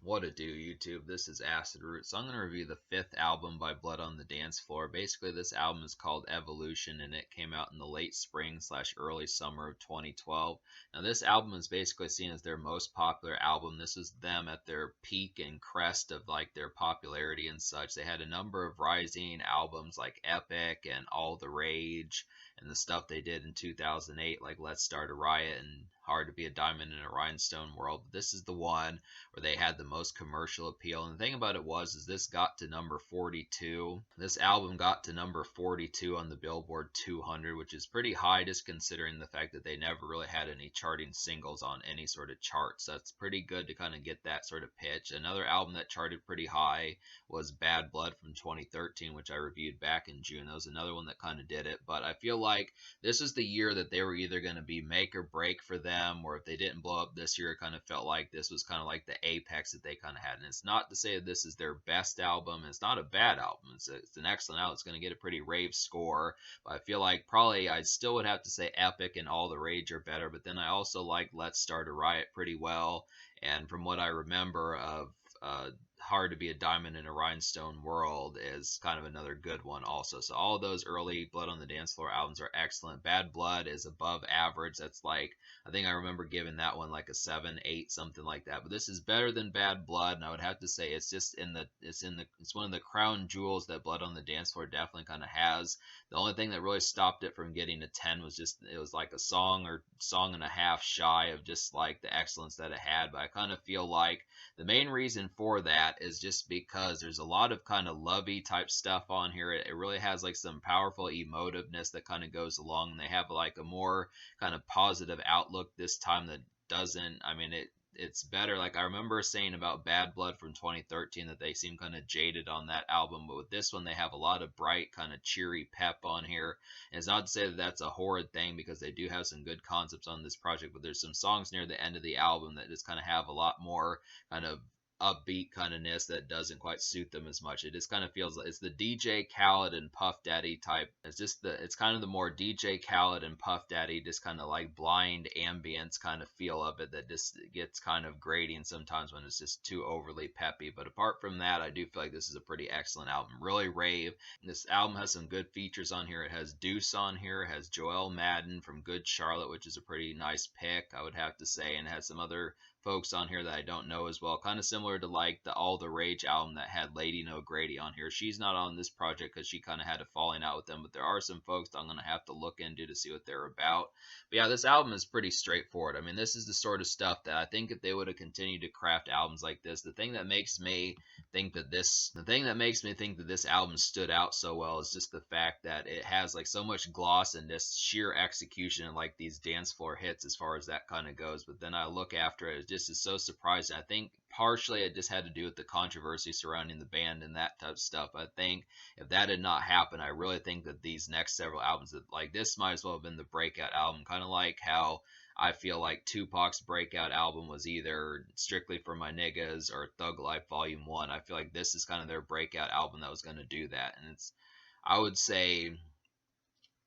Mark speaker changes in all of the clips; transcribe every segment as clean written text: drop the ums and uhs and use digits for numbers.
Speaker 1: What to do, YouTube? This is Acid Root. So I'm going to review the fifth album by Blood on the Dance Floor. Basically, this album is called Evolution, and it came out in the late spring / early summer of 2012. Now, this album is basically seen as their most popular album. This is them at their peak and crest of like their popularity and such. They had a number of rising albums like Epic and All the Rage, and the stuff they did in 2008, like Let's Start a Riot and Hard to Be a Diamond in a Rhinestone World. But this is the one where they had the most commercial appeal. And the thing about it is this got to number 42. This album got to number 42 on the Billboard 200, which is pretty high just considering the fact that they never really had any charting singles on any sort of charts. So that's pretty good to kind of get that sort of pitch. Another album that charted pretty high was Bad Blood from 2013, which I reviewed back in June. That was another one that kind of did it. But I feel like this is the year that they were either going to be make or break for them, or if they didn't blow up this year, it kind of felt like this was kind of like the apex that they kind of had. And it's not to say that this is their best album. It's not a bad album. It's an excellent album. It's going to get a pretty rave score. But I feel like probably I still would have to say Epic and All the Rage are better. But then I also like Let's Start a Riot pretty well. And from what I remember of Hard to Be a Diamond in a Rhinestone World is kind of another good one also. So all of those early Blood on the Dance Floor albums are excellent. Bad Blood is above average. That's like, I think I remember giving that one like a 7, 8, something like that. But this is better than Bad Blood, and I would have to say it's just it's one of the crown jewels that Blood on the Dance Floor definitely kind of has. The only thing that really stopped it from getting a 10 was just it was like a song or song and a half shy of just like the excellence that it had. But I kind of feel like the main reason for that is just because there's a lot of kind of lovey type stuff on here. It really has like some powerful emotiveness that kind of goes along, and they have like a more kind of positive outlook this time that doesn't, I mean, it's better. Like I remember saying about Bad Blood from 2013 that they seem kind of jaded on that album, but with this one they have a lot of bright kind of cheery pep on here. And it's not to say that that's a horrid thing because they do have some good concepts on this project, but there's some songs near the end of the album that just kind of have a lot more kind of upbeat kind of ness that doesn't quite suit them as much. It just kind of feels like it's the DJ Khaled and Puff Daddy type. It's kind of the more DJ Khaled and Puff Daddy, just kind of like blind ambience kind of feel of it that just gets kind of grating sometimes when it's just too overly peppy. But apart from that, I do feel like this is a pretty excellent album. Really rave. This album has some good features on here. It has Deuce on here. It has Joel Madden from Good Charlotte, which is a pretty nice pick, I would have to say, and it has some other folks on here that I don't know as well. Kind of similar to like the All the Rage album that had Lady No Grady on here. She's not on this project because she kind of had a falling out with them, but there are some folks that I'm going to have to look into to see what they're about. But yeah, this album is pretty straightforward. I mean, this is the sort of stuff that I think if they would have continued to craft albums like this, the thing that makes me think that this album stood out so well is just the fact that it has like so much gloss and just sheer execution and like these dance floor hits as far as that kind of goes. But then I look after it just is so surprising. I think partially it just had to do with the controversy surrounding the band and that type of stuff. I think if that had not happened, I really think that these next several albums, that like this might as well have been the breakout album, kind of like how I feel like Tupac's breakout album was either Strictly for My Niggas or Thug Life Volume 1. I feel like this is kind of their breakout album that was going to do that. And I would say,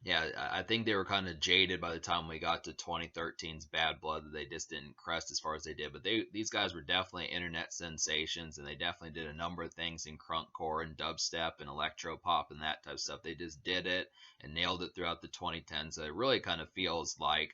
Speaker 1: yeah, I think they were kind of jaded by the time we got to 2013's Bad Blood, that they just didn't crest as far as they did. But these guys were definitely internet sensations, and they definitely did a number of things in crunkcore and dubstep and electro pop and that type of stuff. They just did it and nailed it throughout the 2010s. So it really kind of feels like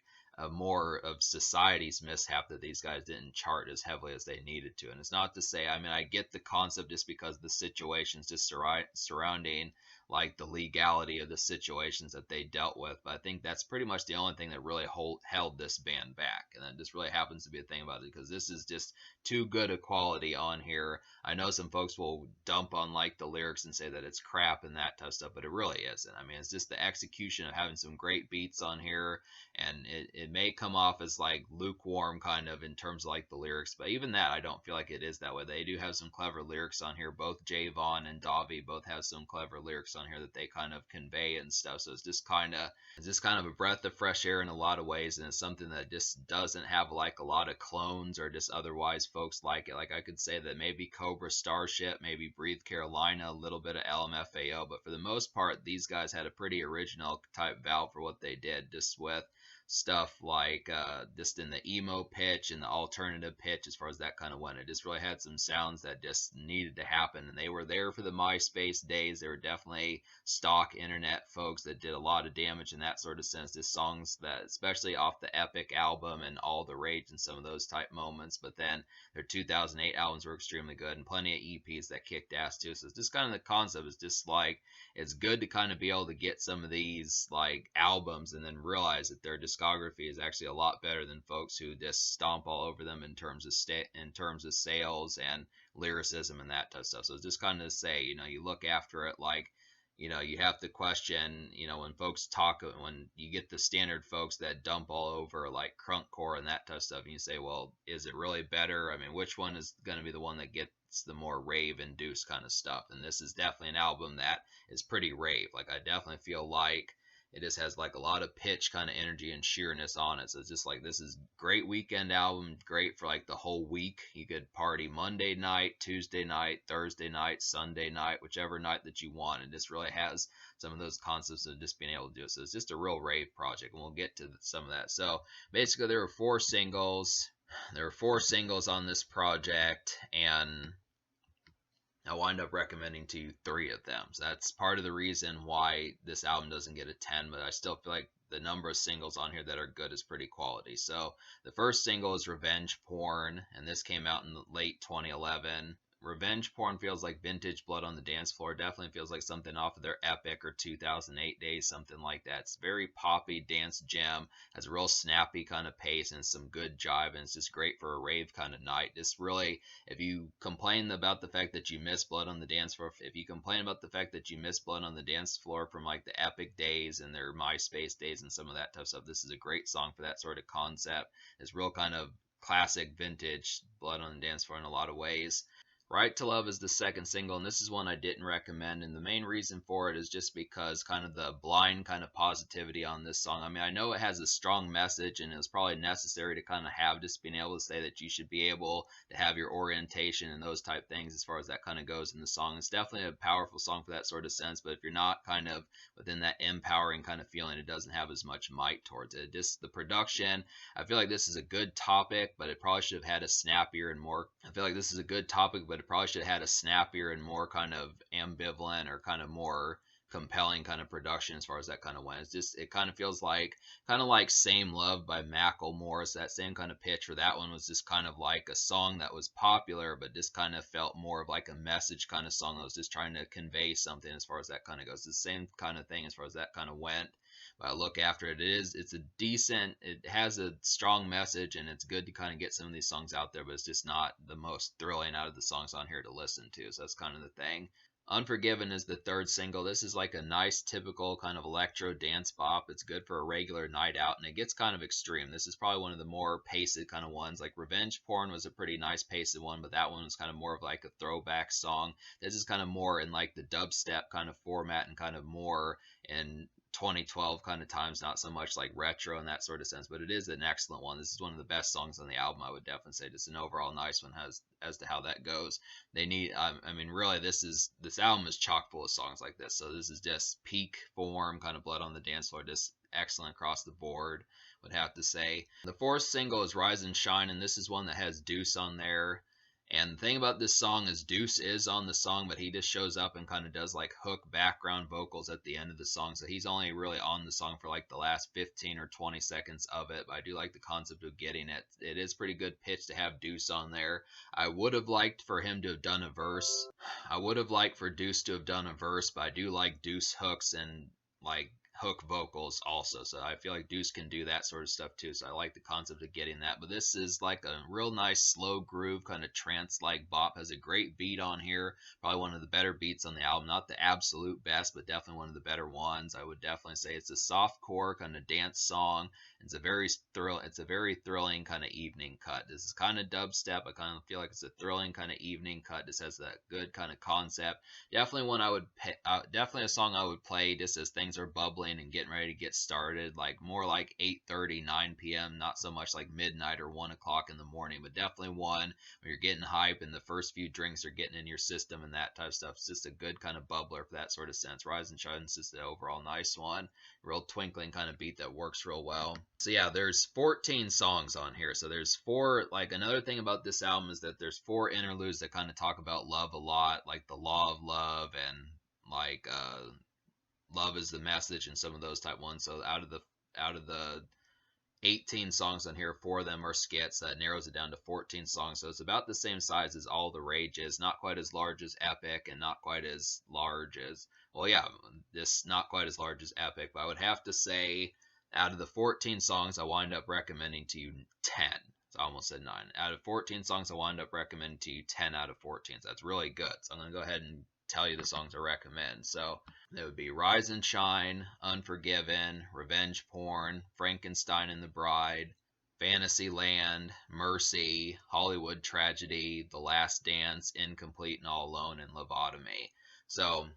Speaker 1: more of society's mishap that these guys didn't chart as heavily as they needed to. And it's not to say, I mean, I get the concept just because the situations just surrounding like the legality of the situations that they dealt with. But I think that's pretty much the only thing that really held this band back. And that just really happens to be a thing about it because this is just too good a quality on here. I know some folks will dump on like the lyrics and say that it's crap and that type of stuff, but it really isn't. I mean, it's just the execution of having some great beats on here, and it may come off as like lukewarm kind of in terms of like the lyrics, but even that I don't feel like it is that way. They do have some clever lyrics on here. Both Javon and Davi both have some clever lyrics on here that they kind of convey and stuff. So it's just kind of a breath of fresh air in a lot of ways, and it's something that just doesn't have like a lot of clones or just otherwise folks like it. Like I could say that maybe Cobra Starship, maybe Breathe Carolina, a little bit of LMFAO, but for the most part these guys had a pretty original type valve for what they did, just with stuff like just in the emo pitch and the alternative pitch as far as that kind of went. It just really had some sounds that just needed to happen, and they were there for the MySpace days. They were definitely stock internet folks that did a lot of damage in that sort of sense. Just songs that, especially off the Epic album and All the Rage and some of those type moments, but then their 2008 albums were extremely good, and plenty of EPs that kicked ass too. So it's just kind of the concept is just like it's good to kind of be able to get some of these like albums and then realize that their discography is actually a lot better than folks who just stomp all over them in terms of in terms of sales and lyricism and that type of stuff. So it's just kind of to say, you look after it like, you have to question, when folks talk, when you get the standard folks that dump all over like crunkcore and that type of stuff, and you say, well, is it really better? I mean, which one is going to be the one that gets the more rave induced kind of stuff? And this is definitely an album that is pretty rave. Like, I definitely feel like it just has like a lot of pitch kind of energy and sheerness on it. So it's just like this is great weekend album, great for like the whole week. You could party Monday night, Tuesday night, Thursday night, Sunday night, whichever night that you want. And this really has some of those concepts of just being able to do it. So it's just a real rave project, and we'll get to some of that. So basically, there were four singles. There were four singles on this project, and I wind up recommending to you three of them. So that's part of the reason why this album doesn't get a 10, but I still feel like the number of singles on here that are good is pretty quality. So the first single is Revenge Porn, and this came out in late 2011. Revenge Porn feels like vintage Blood on the Dance Floor. Definitely feels like something off of their Epic or 2008 days, something like that. It's very poppy dance gem, has a real snappy kind of pace and some good jive, and it's just great for a rave kind of night. Just really, if you complain about the fact that you miss Blood on the Dance Floor, if you complain about the fact that you miss Blood on the Dance Floor from like the Epic days and their MySpace days and some of that tough stuff, this is a great song for that sort of concept. It's real kind of classic vintage Blood on the Dance Floor in a lot of ways. Right to Love is the second single, and this is one I didn't recommend, and the main reason for it is just because kind of the blind kind of positivity on this song. I mean, I know it has a strong message, and it's probably necessary to kind of have just being able to say that you should be able to have your orientation and those type things as far as that kind of goes in the song. It's definitely a powerful song for that sort of sense, but if you're not kind of within that empowering kind of feeling, it doesn't have as much might towards it. Just the production, I feel like this is a good topic, but it probably should have had a snappier and more. I feel like this is a good topic, but it probably should have had a snappier and more kind of ambivalent or kind of more compelling kind of production as far as that kind of went. It's just, it kind of feels like Same Love by Macklemore. It's that same kind of pitch, where that one was just kind of like a song that was popular, but just kind of felt more of like a message kind of song that was just trying to convey something as far as that kind of goes. It's the same kind of thing as far as that kind of went. But I look after it, it's a decent, it has a strong message, and it's good to kind of get some of these songs out there, but it's just not the most thrilling out of the songs on here to listen to. So that's kind of the thing. Unforgiven is the third single. This is like a nice, typical kind of electro dance bop. It's good for a regular night out, and it gets kind of extreme. This is probably one of the more paced kind of ones. Like Revenge Porn was a pretty nice paced one, but that one was kind of more of like a throwback song. This is kind of more in like the dubstep kind of format and kind of more in 2012 kind of times, not so much like retro in that sort of sense, but it is an excellent one. This is one of the best songs on the album, I would definitely say. Just an overall nice one as to how that goes. They need, I mean, really, this album is chock full of songs like this. So this is just peak form, kind of Blood on the Dance Floor, just excellent across the board, would have to say. The fourth single is Rise and Shine, and this is one that has Deuce on there. And the thing about this song is Deuce is on the song, but he just shows up and kind of does like hook background vocals at the end of the song. So he's only really on the song for like the last 15 or 20 seconds of it. But I do like the concept of getting it. It is pretty good pitch to have Deuce on there. I would have liked for him to have done a verse. I would have liked for Deuce to have done a verse, but I do like Deuce hooks and like hook vocals also, so I feel like Deuce can do that sort of stuff too, so I like the concept of getting that. But this is like a real nice slow groove kind of trance like bop, has a great beat on here, probably one of the better beats on the album, not the absolute best, but definitely one of the better ones. I would definitely say it's a soft core kind of dance song. It's a very thrilling kind of evening cut. This is kind of dubstep. I kind of feel like it's a thrilling kind of evening cut. This has that good kind of concept. Definitely one definitely a song I would play just as things are bubbling and getting ready to get started, like more like 8:30, 9 p.m., not so much like midnight or 1 o'clock in the morning, but definitely one where you're getting hype and the first few drinks are getting in your system and that type of stuff. It's just a good kind of bubbler for that sort of sense. Rise and Shine is just an overall nice one. Real twinkling kind of beat that works real well. So yeah, there's 14 songs on here. So there's four. Like another thing about this album is that there's four interludes that kind of talk about love a lot, like the law of love and like love is the message and some of those type ones. So out of the 18 songs on here, four of them are skits. That narrows it down to 14 songs. So it's about the same size as All the Rage is. Not quite as large as Epic and not quite as large as, well, yeah, this not quite as large as Epic. But I would have to say out of the 14 songs, I wind up recommending to you 10. So I almost said 9. Out of 14 songs, I wind up recommending to you 10 out of 14. So that's really good. So I'm going to go ahead and tell you the songs I recommend. So it would be Rise and Shine, Unforgiven, Revenge Porn, Frankenstein and the Bride, Fantasyland, Mercy, Hollywood Tragedy, The Last Dance, Incomplete and All Alone, and Lobotomy. So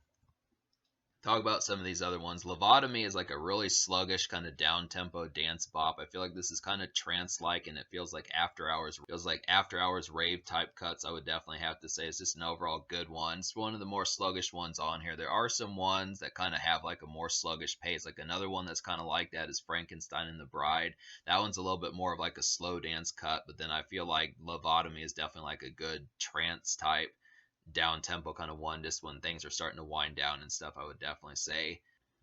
Speaker 1: talk about some of these other ones. Lobotomy is like a really sluggish kind of down tempo dance bop. I feel like this is kind of trance like, and it feels like after hours rave type cuts. I would definitely have to say it's just an overall good one. It's one of the more sluggish ones on here. There are some ones that kind of have like a more sluggish pace. Like another one that's kind of like that is Frankenstein and the Bride. That one's a little bit more of like a slow dance cut, but then I feel like Lobotomy is definitely like a good trance type down tempo kind of one, just when things are starting to wind down and stuff. I would definitely say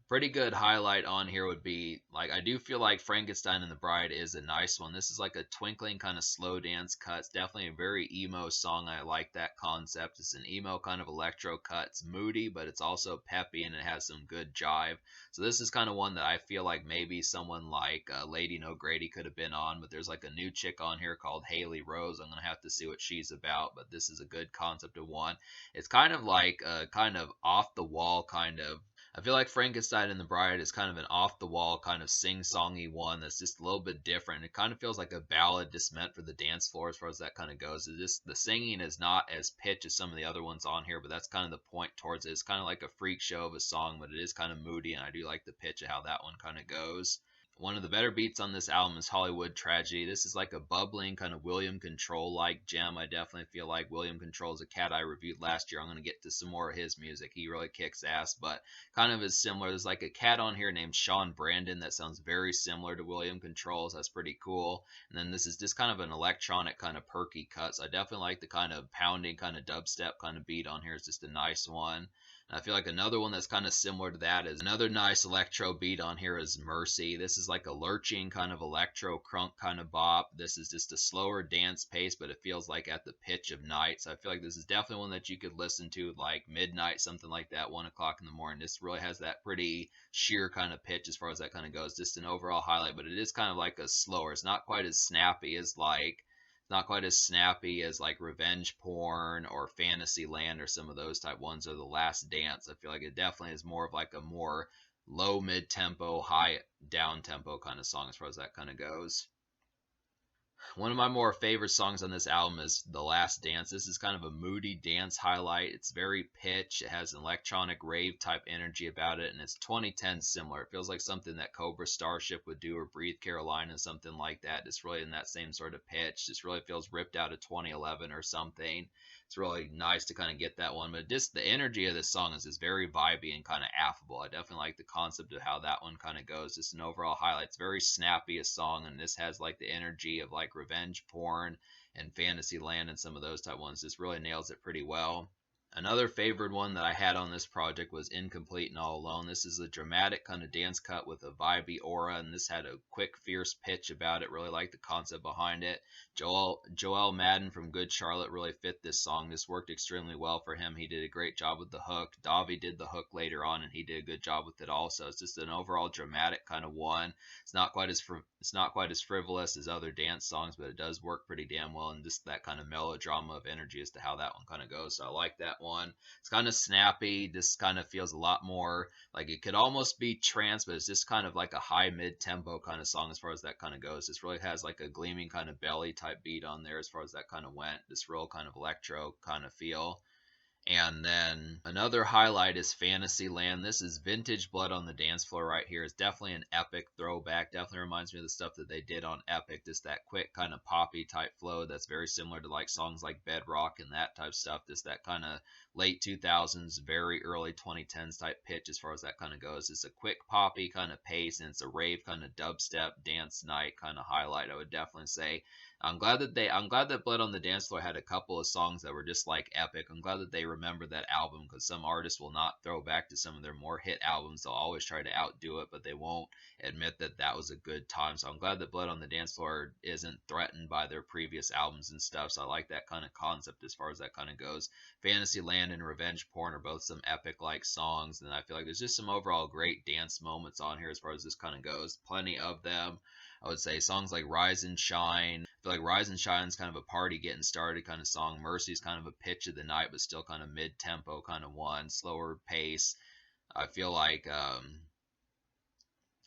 Speaker 1: pretty good highlight on here would be like, I do feel like Frankenstein and the Bride is a nice one. This is like a twinkling kind of slow dance cut. It's definitely a very emo song. I like that concept. It's an emo kind of electro cut. It's moody, but it's also peppy and it has some good jive. So this is kind of one that I feel like maybe someone like Lady No Grady could have been on, but there's like a new chick on here called Haley Rose. I'm gonna have to see what she's about, but this is a good concept of one. It's kind of like a kind of off the wall kind of, I feel like Frankenstein and the Bride is kind of an off the wall kind of sing songy one that's just a little bit different. It kind of feels like a ballad just meant for the dance floor as far as that kind of goes. It just, the singing is not as pitched as some of the other ones on here, but that's kind of the point towards it. It's kind of like a freak show of a song, but it is kind of moody, and I do like the pitch of how that one kind of goes. One of the better beats on this album is Hollywood Tragedy. This is like a bubbling kind of William Control like gem. I definitely feel like William Control is a cat I reviewed last year. I'm going to get to some more of his music. He really kicks ass, but kind of is similar. There's like a cat on here named Sean Brandon that sounds very similar to William Control, so that's pretty cool. And then this is just kind of an electronic kind of perky cut. So I definitely like the kind of pounding kind of dubstep kind of beat on here. It's just a nice one. I feel like another one that's kind of similar to that is another nice electro beat on here is Mercy. This is like a lurching kind of electro crunk kind of bop. This is just a slower dance pace, but it feels like at the pitch of night. So I feel like this is definitely one that you could listen to like midnight, something like that, 1 o'clock in the morning. This really has that pretty sheer kind of pitch as far as that kind of goes. Just an overall highlight, but it is kind of like a slower. It's not quite as snappy as like, not quite as snappy as like Revenge Porn or Fantasyland or some of those type ones, or The Last Dance. I feel like it definitely is more of like a more low mid tempo, high down tempo kind of song as far as that kind of goes. One of my more favorite songs on this album is The Last Dance. This is kind of a moody dance highlight. It's very pitched. It has an electronic rave type energy about it, and it's 2010 similar. It feels like something that Cobra Starship would do, or Breathe Carolina, something like that. It's really in that same sort of pitch. This really feels ripped out of 2011 or something. It's really nice to kind of get that one, but just the energy of this song is just very vibey and kind of affable. I definitely like the concept of how that one kind of goes. Just an overall highlight. It's very snappy a song, and this has like the energy of like Revenge Porn and Fantasyland and some of those type ones. Just really nails it pretty well. Another favorite one that I had on this project was Incomplete and All Alone. This is a dramatic kind of dance cut with a vibey aura, and this had a quick, fierce pitch about it. Really like the concept behind it. Joel Madden from Good Charlotte really fit this song. This worked extremely well for him. He did a great job with the hook. Davi did the hook later on, and he did a good job with it also. It's just an overall dramatic kind of one. It's not quite as frivolous as other dance songs, but it does work pretty damn well, and just that kind of melodrama of energy as to how that one kind of goes. So I like that one. It's kind of snappy. This kind of feels a lot more like it could almost be trance, but it's just kind of like a high mid tempo kind of song as far as that kind of goes. This really has like a gleaming kind of belly type beat on there as far as that kind of went. This real kind of electro kind of feel. And then another highlight is Fantasyland. This is vintage Blood on the Dance Floor right here. It's definitely an Epic throwback. Definitely reminds me of the stuff that they did on Epic. Just that quick kind of poppy type flow that's very similar to like songs like Bedrock and that type of stuff. Just that kind of late 2000s, very early 2010s type pitch as far as that kind of goes. It's a quick poppy kind of pace, and it's a rave kind of dubstep dance night kind of highlight, I would definitely say. I'm glad that Blood on the Dance Floor had a couple of songs that were just like epic. I'm glad that they remember that album, because some artists will not throw back to some of their more hit albums. They'll always try to outdo it, but they won't admit that that was a good time. So I'm glad that Blood on the Dance Floor isn't threatened by their previous albums and stuff. So I like that kind of concept as far as that kind of goes. Fantasyland and Revenge Porn are both some epic like songs, and I feel like there's just some overall great dance moments on here as far as this kind of goes. Plenty of them. I would say songs like Rise and Shine. I feel like Rise and Shine is kind of a party getting started kind of song. Mercy is kind of a pitch of the night, but still kind of mid tempo kind of one, slower pace. I feel like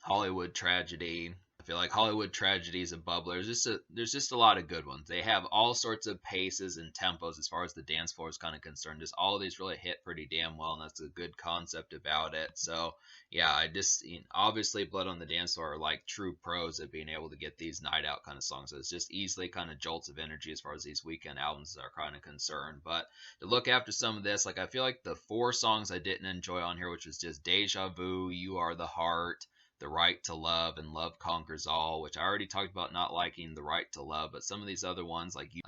Speaker 1: Hollywood Tragedy. I feel like Hollywood Tragedy is a bubbler. There's just a lot of good ones. They have all sorts of paces and tempos as far as the dance floor is kind of concerned. Just all of these really hit pretty damn well, and that's a good concept about it. So yeah, obviously Blood on the Dance Floor are like true pros at being able to get these night out kind of songs. So it's just easily kind of jolts of energy as far as these weekend albums are kind of concerned. But to look after some of this, like I feel like the 4 songs I didn't enjoy on here, which was just Deja Vu, You Are the Heart, The Right to Love, and Love Conquers All, which I already talked about not liking The Right to Love, but some of these other ones like You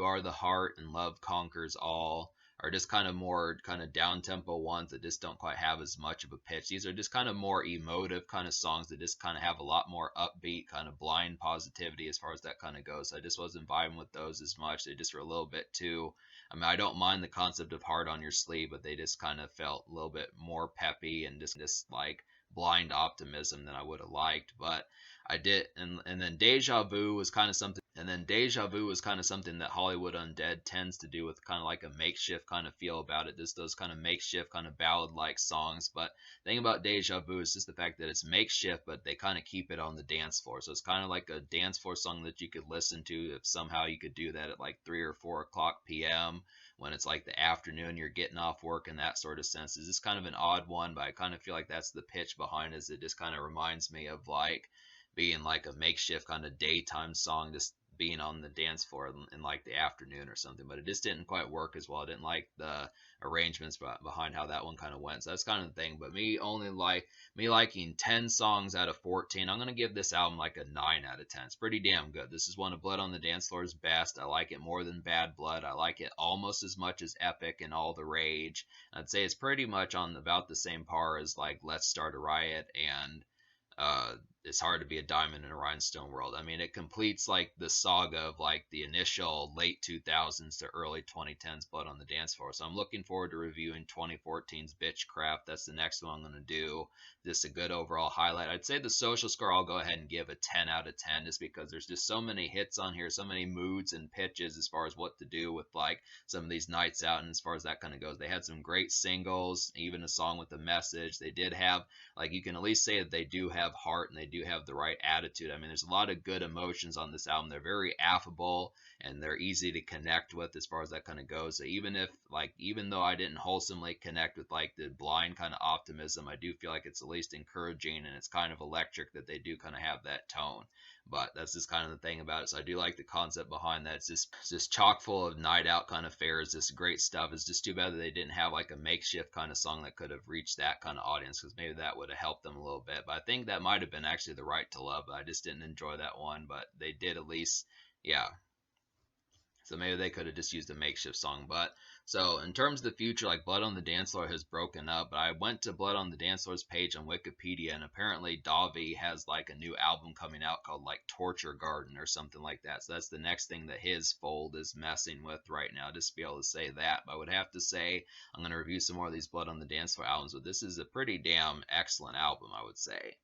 Speaker 1: Are the Heart and Love Conquers All are just kind of more kind of down tempo ones that just don't quite have as much of a pitch. These are just kind of more emotive kind of songs that just kind of have a lot more upbeat kind of blind positivity as far as that kind of goes. I just wasn't vibing with those as much. They just were a little bit too, I mean, I don't mind the concept of heart on your sleeve, but they just kind of felt a little bit more peppy and just like blind optimism than I would have liked. But I did, and then Deja Vu was kind of something. And then Deja Vu was kind of something that Hollywood Undead tends to do, with kind of like a makeshift kind of feel about it. Just those kind of makeshift kind of ballad-like songs. But the thing about Deja Vu is just the fact that it's makeshift, but they kind of keep it on the dance floor. So it's kind of like a dance floor song that you could listen to if somehow you could do that at like 3 or 4 o'clock p.m. when it's like the afternoon, you're getting off work in that sort of sense. It's just kind of an odd one, but I kind of feel like that's the pitch behind it. It just kind of reminds me of like being like a makeshift kind of daytime song, just being on the dance floor in like the afternoon or something. But it just didn't quite work as well. I didn't like the arrangements behind how that one kind of went. So that's kind of the thing. But me liking 10 songs out of 14, I'm gonna give this album like a 9 out of 10. It's pretty damn good. This is one of Blood on the Dance Floor's best. I like it more than Bad Blood. I like it almost as much as Epic and All the Rage. I'd say it's pretty much on about the same par as like Let's Start a Riot and it's hard to be a diamond in a rhinestone world. I mean, it completes like the saga of like the initial late 2000s to early 2010s Blood on the Dance Floor. So I'm looking forward to reviewing 2014's Bitchcraft. That's the next one I'm going to do. Just a good overall highlight. I'd say the social score I'll go ahead and give a 10 out of 10, just because there's just so many hits on here, so many moods and pitches as far as what to do with like some of these nights out, and as far as that kind of goes. They had some great singles, even a song with a message. They did have, like, you can at least say that they do have heart and they do have the right attitude. I mean, there's a lot of good emotions on this album. They're very affable and they're easy to connect with as far as that kind of goes. So even though I didn't wholesomely connect with like the blind kind of optimism, I do feel like it's at least encouraging, and it's kind of electric that they do kind of have that tone. But that's just kind of the thing about it. So I do like the concept behind that. It's just chock full of night out kind of fairs. This great stuff. It's just too bad that they didn't have like a makeshift kind of song that could have reached that kind of audience, because maybe that would have helped them a little bit. But I think that might have been actually The Right to Love. But I just didn't enjoy that one. But they did at least, yeah. So maybe they could have just used a makeshift song. But so in terms of the future, like Blood on the Dance Floor has broken up. But I went to Blood on the Dance Floor's page on Wikipedia, and apparently Davi has like a new album coming out called like Torture Garden or something like that. So that's the next thing that his fold is messing with right now, just to be able to say that. But I would have to say I'm going to review some more of these Blood on the Dance Floor albums, but this is a pretty damn excellent album, I would say.